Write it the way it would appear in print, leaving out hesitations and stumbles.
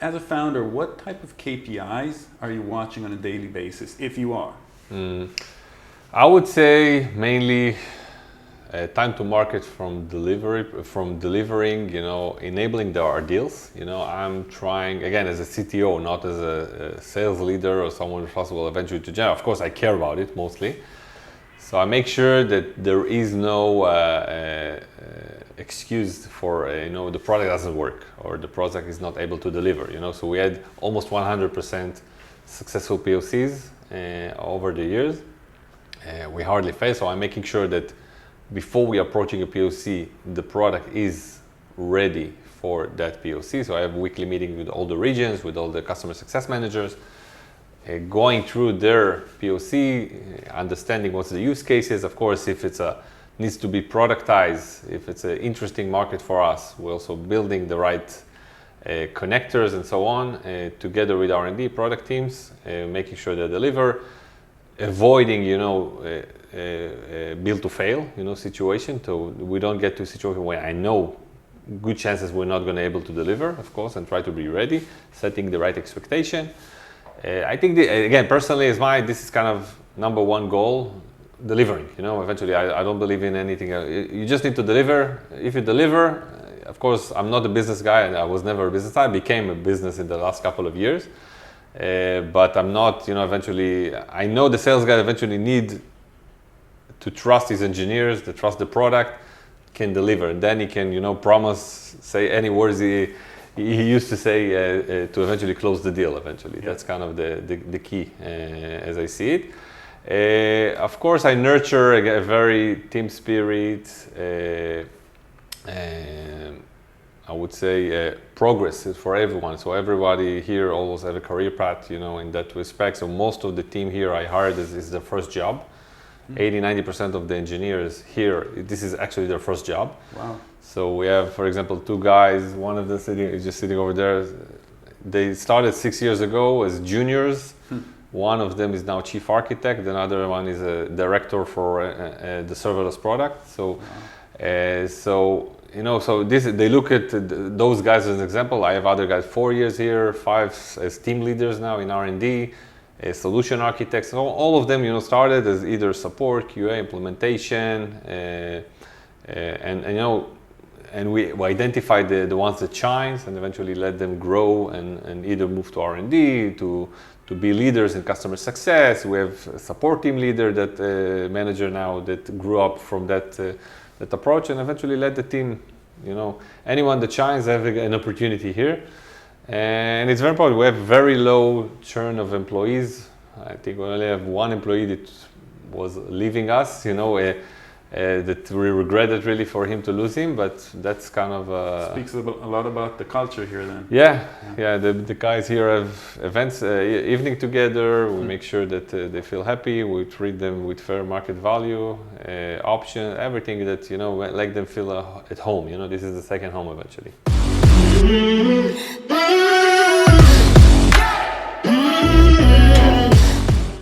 As a founder, what type of KPIs are you watching on a daily basis, if you are? I would say mainly time to market from delivering, enabling our deals. I'm trying, again, as a CTO, not as a sales leader or someone responsible eventually to generate. Of course, I care about it mostly. So I make sure that there is no excuse for, the product doesn't work or the product is not able to deliver, So we had almost 100% successful POCs over the years. We hardly fail, so I'm making sure that before we are approaching a POC, the product is ready for that POC. So I have weekly meetings with all the regions, with all the customer success managers, going through their POC, understanding what's the use cases. Of course, if it's needs to be productized, if it's an interesting market for us, we're also building the right connectors and so on, together with R&D product teams, making sure they deliver, avoiding, build to fail, situation. So we don't get to a situation where I know good chances we're not going to be able to deliver, of course, and try to be ready, setting the right expectation. I think, again, personally, this is kind of number one goal, delivering. Eventually, I don't believe in anything. You just need to deliver. If you deliver, of course, I'm not a business guy, and I was never a business guy. I became a business in the last couple of years, but I'm not. Eventually, I know the sales guy eventually need to trust his engineers, to trust the product, can deliver, and then he can, promise, say any words he used to say to eventually close the deal eventually. Yeah. That's kind of the key as I see it. Of course, I nurture a very team spirit, I would say progress for everyone. So everybody here always have a career path, in that respect. So most of the team here I hired is their first job. 80-90% of the engineers here, this is actually their first job. Wow. So we have, for example, two guys, one of them is just sitting over there. They started 6 years ago as juniors. One of them is now chief architect. Another one is a director for the serverless product. So, wow. So they look at those guys as an example. I have other guys 4 years here, 5 as team leaders now in R&D, solution architects. So all of them, started as either support, QA, implementation, and we identified the ones that shines and eventually let them grow and either move to R&D, to be leaders in customer success. We have a support team leader, that manager now, that grew up from that approach and eventually led the team. Anyone that shines have an opportunity here. And it's very important. We have very low churn of employees. I think we only have one employee that was leaving us, that we regretted really for him to lose him, but that's kind of speaks a lot about the culture here then. Yeah. The guys here have events, evening together. We make sure that they feel happy. We treat them with fair market value, option, everything that make them feel at home. This is the second home eventually.